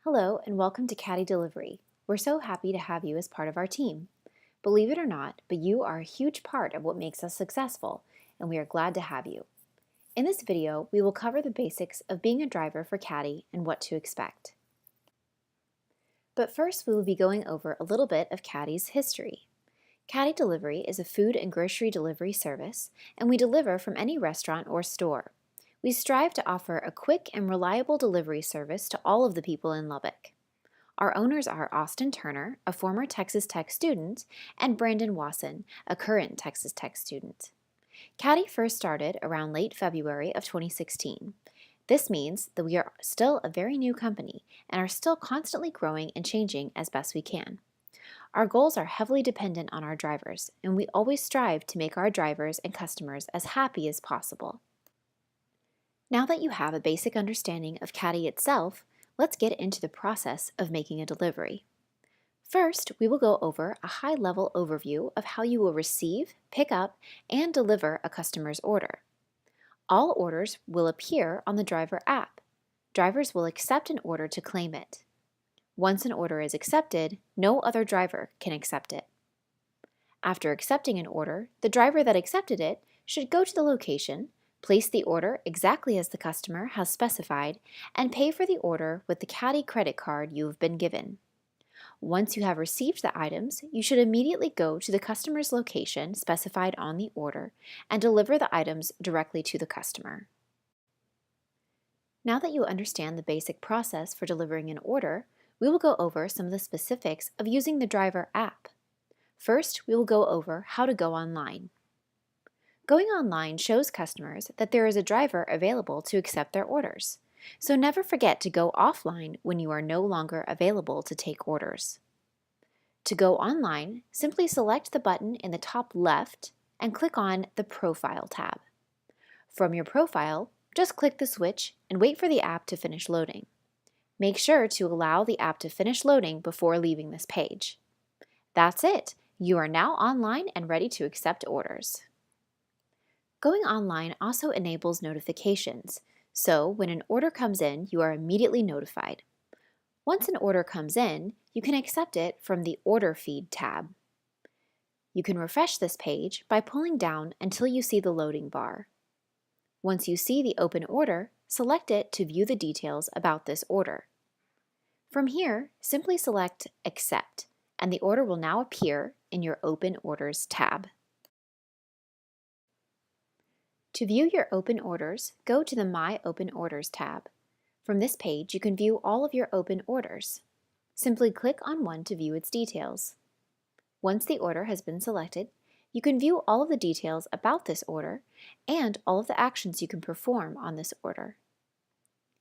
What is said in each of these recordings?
Hello and welcome to Caddy Delivery. We're so happy to have you as part of our team. Believe it or not, but you are a huge part of what makes us successful, and we are glad to have you. In this video, we will cover the basics of being a driver for Caddy and what to expect. But first, we will be going over a little bit of Caddy's history. Caddy Delivery is a food and grocery delivery service, and we deliver from any restaurant or store. We strive to offer a quick and reliable delivery service to all of the people in Lubbock. Our owners are Austin Turner, a former Texas Tech student, and Brandon Wasson, a current Texas Tech student. Caddy first started around late February of 2016. This means that we are still a very new company and are still constantly growing and changing as best we can. Our goals are heavily dependent on our drivers, and we always strive to make our drivers and customers as happy as possible. Now that you have a basic understanding of Caddy itself, let's get into the process of making a delivery. First, we will go over a high-level overview of how you will receive, pick up, and deliver a customer's order. All orders will appear on the driver app. Drivers will accept an order to claim it. Once an order is accepted, no other driver can accept it. After accepting an order, the driver that accepted it should go to the location, place the order exactly as the customer has specified, and pay for the order with the Caddy credit card you have been given. Once you have received the items, you should immediately go to the customer's location specified on the order and deliver the items directly to the customer. Now that you understand the basic process for delivering an order, we will go over some of the specifics of using the driver app. First, we will go over how to go online. Going online shows customers that there is a driver available to accept their orders, so never forget to go offline when you are no longer available to take orders. To go online, simply select the button in the top left and click on the Profile tab. From your profile, just click the switch and wait for the app to finish loading. Make sure to allow the app to finish loading before leaving this page. That's it! You are now online and ready to accept orders. Going online also enables notifications, so when an order comes in, you are immediately notified. Once an order comes in, you can accept it from the Order Feed tab. You can refresh this page by pulling down until you see the loading bar. Once you see the open order, select it to view the details about this order. From here, simply select Accept, and the order will now appear in your Open Orders tab. To view your open orders, go to the My Open Orders tab. From this page, you can view all of your open orders. Simply click on one to view its details. Once the order has been selected, you can view all of the details about this order and all of the actions you can perform on this order.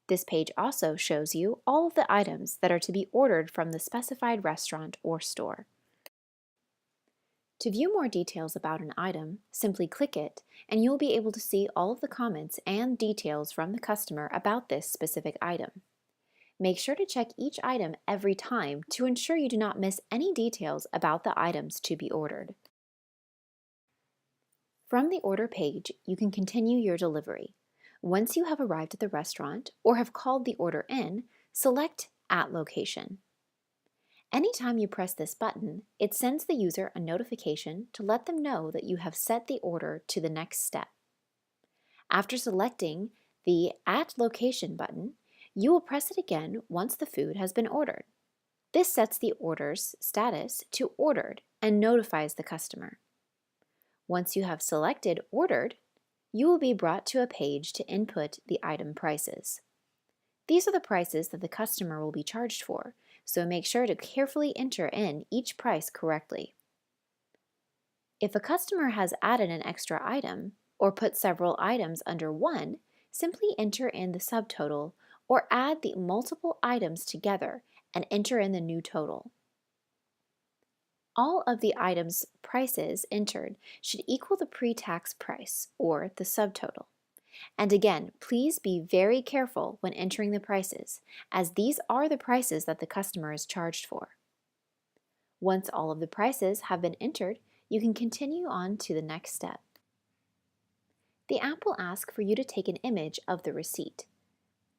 This page also shows you all of the items that are to be ordered from the specified restaurant or store. To view more details about an item, simply click it, and you will be able to see all of the comments and details from the customer about this specific item. Make sure to check each item every time to ensure you do not miss any details about the items to be ordered. From the order page, you can continue your delivery. Once you have arrived at the restaurant or have called the order in, select At Location. Anytime you press this button, it sends the user a notification to let them know that you have set the order to the next step. After selecting the At Location button, you will press it again once the food has been ordered. This sets the order's status to Ordered and notifies the customer. Once you have selected Ordered, you will be brought to a page to input the item prices. These are the prices that the customer will be charged for, so make sure to carefully enter in each price correctly. If a customer has added an extra item or put several items under one, simply enter in the subtotal or add the multiple items together and enter in the new total. All of the items' prices entered should equal the pre-tax price or the subtotal. And again, please be very careful when entering the prices, as these are the prices that the customer is charged for. Once all of the prices have been entered, you can continue on to the next step. The app will ask for you to take an image of the receipt.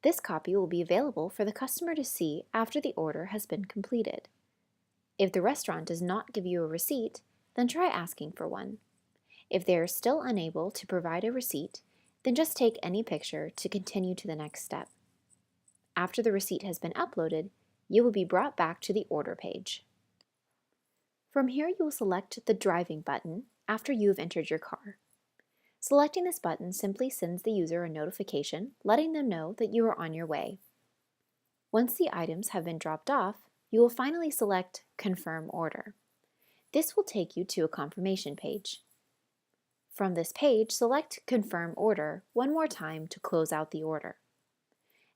This copy will be available for the customer to see after the order has been completed. If the restaurant does not give you a receipt, then try asking for one. If they are still unable to provide a receipt, then just take any picture to continue to the next step. After the receipt has been uploaded, you will be brought back to the order page. From here, you will select the driving button after you have entered your car. Selecting this button simply sends the user a notification letting them know that you are on your way. Once the items have been dropped off, you will finally select Confirm Order. This will take you to a confirmation page. From this page, select Confirm Order one more time to close out the order.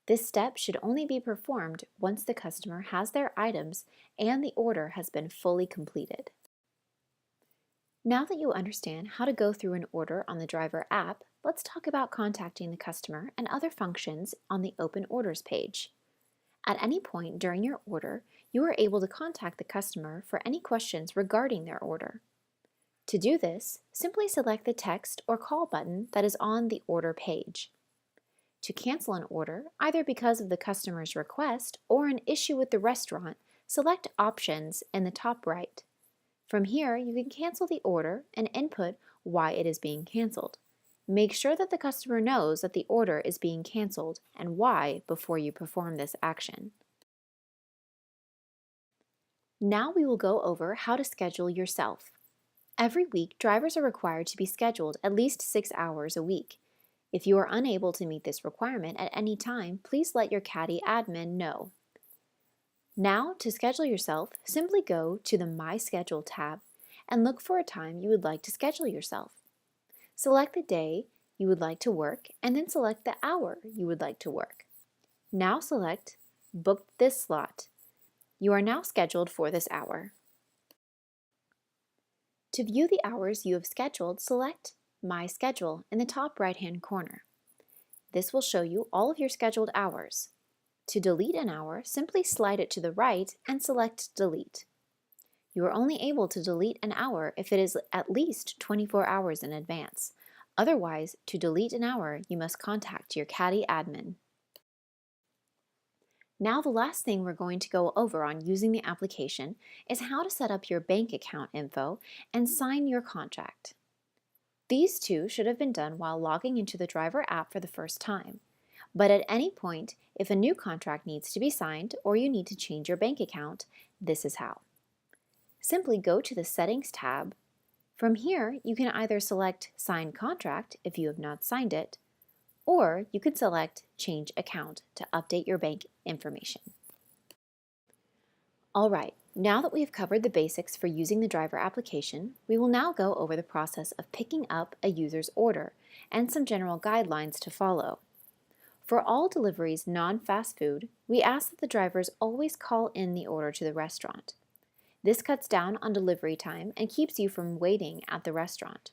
This step should only be performed once the customer has their items and the order has been fully completed. Now that you understand how to go through an order on the Driver app, let's talk about contacting the customer and other functions on the Open Orders page. At any point during your order, you are able to contact the customer for any questions regarding their order. To do this, simply select the text or call button that is on the order page. To cancel an order, either because of the customer's request or an issue with the restaurant, select Options in the top right. From here, you can cancel the order and input why it is being canceled. Make sure that the customer knows that the order is being canceled and why before you perform this action. Now we will go over how to schedule yourself. Every week, drivers are required to be scheduled at least 6 hours a week. If you are unable to meet this requirement at any time, please let your Caddy admin know. Now, to schedule yourself, simply go to the My Schedule tab and look for a time you would like to schedule yourself. Select the day you would like to work and then select the hour you would like to work. Now select Book this slot. You are now scheduled for this hour. To view the hours you have scheduled, select My Schedule in the top right-hand corner. This will show you all of your scheduled hours. To delete an hour, simply slide it to the right and select Delete. You are only able to delete an hour if it is at least 24 hours in advance. Otherwise, to delete an hour, you must contact your Caddy admin. Now the last thing we're going to go over on using the application is how to set up your bank account info and sign your contract. These two should have been done while logging into the Driver app for the first time. But at any point, if a new contract needs to be signed or you need to change your bank account, this is how. Simply go to the Settings tab. From here, you can either select Sign Contract if you have not signed it, or you can select Change Account to update your bank information. Alright, now that we have covered the basics for using the Driver application, we will now go over the process of picking up a user's order and some general guidelines to follow. For all deliveries non-fast food, we ask that the drivers always call in the order to the restaurant. This cuts down on delivery time and keeps you from waiting at the restaurant.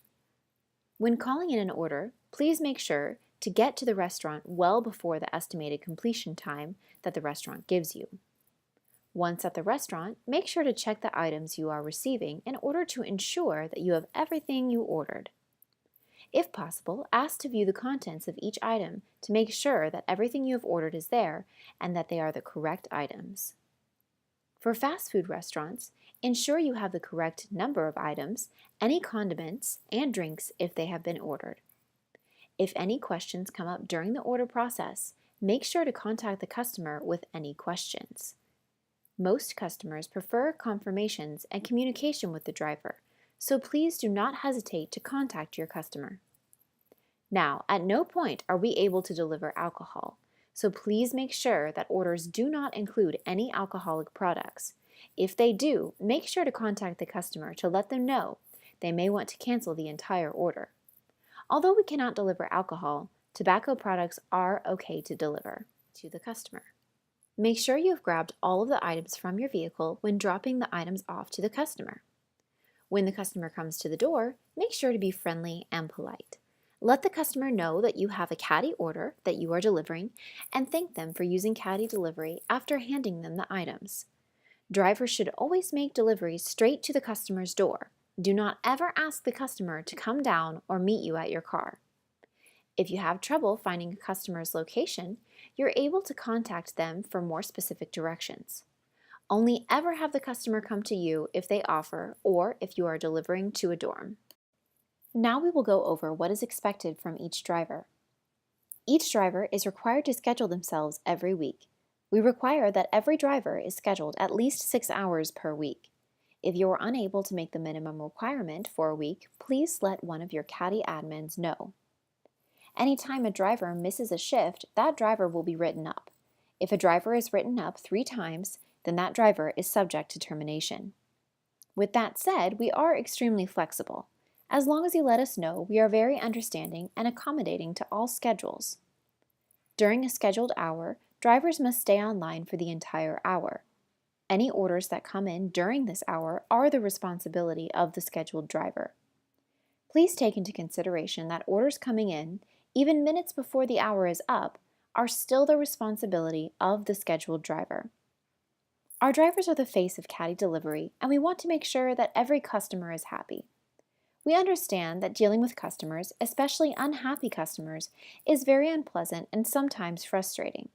When calling in an order, please make sure to get to the restaurant well before the estimated completion time that the restaurant gives you. Once at the restaurant, make sure to check the items you are receiving in order to ensure that you have everything you ordered. If possible, ask to view the contents of each item to make sure that everything you have ordered is there and that they are the correct items. For fast food restaurants, ensure you have the correct number of items, any condiments, and drinks if they have been ordered. If any questions come up during the order process, make sure to contact the customer with any questions. Most customers prefer confirmations and communication with the driver, so please do not hesitate to contact your customer. Now, at no point are we able to deliver alcohol, so please make sure that orders do not include any alcoholic products. If they do, make sure to contact the customer to let them know they may want to cancel the entire order. Although we cannot deliver alcohol, tobacco products are okay to deliver to the customer. Make sure you have grabbed all of the items from your vehicle when dropping the items off to the customer. When the customer comes to the door, make sure to be friendly and polite. Let the customer know that you have a Caddy order that you are delivering and thank them for using Caddy Delivery after handing them the items. Drivers should always make deliveries straight to the customer's door. Do not ever ask the customer to come down or meet you at your car. If you have trouble finding a customer's location, you're able to contact them for more specific directions. Only ever have the customer come to you if they offer or if you are delivering to a dorm. Now we will go over what is expected from each driver. Each driver is required to schedule themselves every week. We require that every driver is scheduled at least 6 hours per week. If you are unable to make the minimum requirement for a week, please let one of your Caddy admins know. Anytime a driver misses a shift, that driver will be written up. If a driver is written up 3 times, then that driver is subject to termination. With that said, we are extremely flexible. As long as you let us know, we are very understanding and accommodating to all schedules. During a scheduled hour, drivers must stay online for the entire hour. Any orders that come in during this hour are the responsibility of the scheduled driver. Please take into consideration that orders coming in, even minutes before the hour is up, are still the responsibility of the scheduled driver. Our drivers are the face of Caddy Delivery, and we want to make sure that every customer is happy. We understand that dealing with customers, especially unhappy customers, is very unpleasant and sometimes frustrating.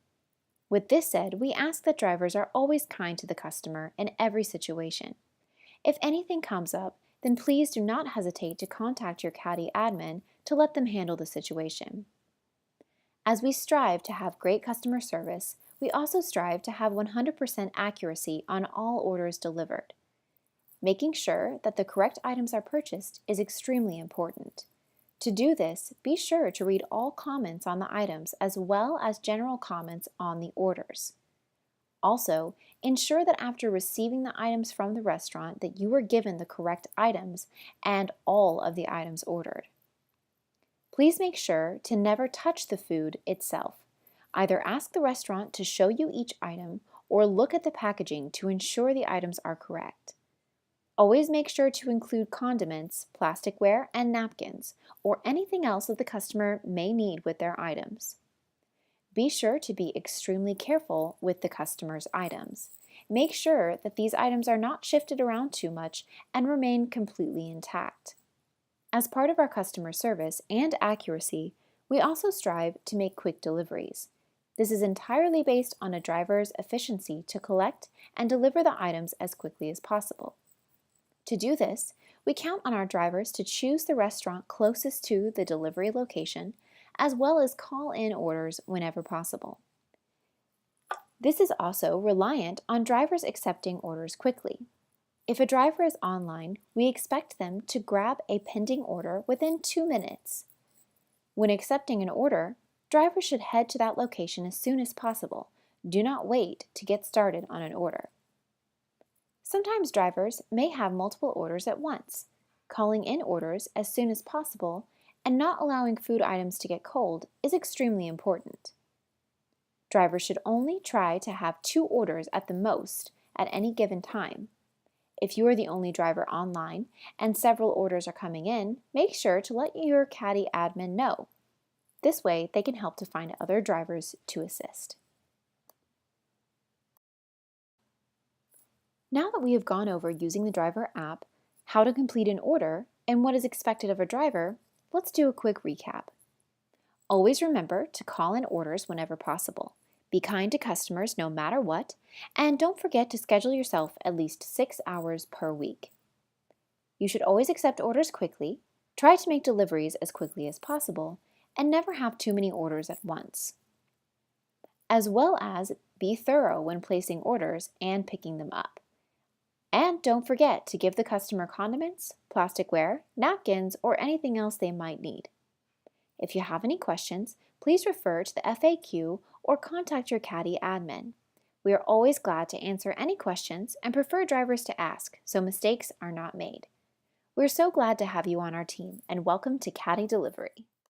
With this said, we ask that drivers are always kind to the customer in every situation. If anything comes up, then please do not hesitate to contact your Caddy admin to let them handle the situation. As we strive to have great customer service, we also strive to have 100% accuracy on all orders delivered. Making sure that the correct items are purchased is extremely important. To do this, be sure to read all comments on the items as well as general comments on the orders. Also, ensure that after receiving the items from the restaurant that you were given the correct items and all of the items ordered. Please make sure to never touch the food itself. Either ask the restaurant to show you each item or look at the packaging to ensure the items are correct. Always make sure to include condiments, plasticware, and napkins, or anything else that the customer may need with their items. Be sure to be extremely careful with the customer's items. Make sure that these items are not shifted around too much and remain completely intact. As part of our customer service and accuracy, we also strive to make quick deliveries. This is entirely based on a driver's efficiency to collect and deliver the items as quickly as possible. To do this, we count on our drivers to choose the restaurant closest to the delivery location, as well as call in orders whenever possible. This is also reliant on drivers accepting orders quickly. If a driver is online, we expect them to grab a pending order within 2 minutes. When accepting an order, drivers should head to that location as soon as possible. Do not wait to get started on an order. Sometimes drivers may have multiple orders at once. Calling in orders as soon as possible and not allowing food items to get cold is extremely important. Drivers should only try to have 2 orders at the most at any given time. If you are the only driver online and several orders are coming in, make sure to let your Caddy admin know. This way, they can help to find other drivers to assist. Now that we have gone over using the driver app, how to complete an order, and what is expected of a driver, let's do a quick recap. Always remember to call in orders whenever possible. Be kind to customers no matter what, and don't forget to schedule yourself at least 6 hours per week. You should always accept orders quickly, try to make deliveries as quickly as possible, and never have too many orders at once. As well as be thorough when placing orders and picking them up. And don't forget to give the customer condiments, plasticware, napkins, or anything else they might need. If you have any questions, please refer to the FAQ or contact your Caddy admin. We are always glad to answer any questions and prefer drivers to ask so mistakes are not made. We're so glad to have you on our team and welcome to Caddy Delivery.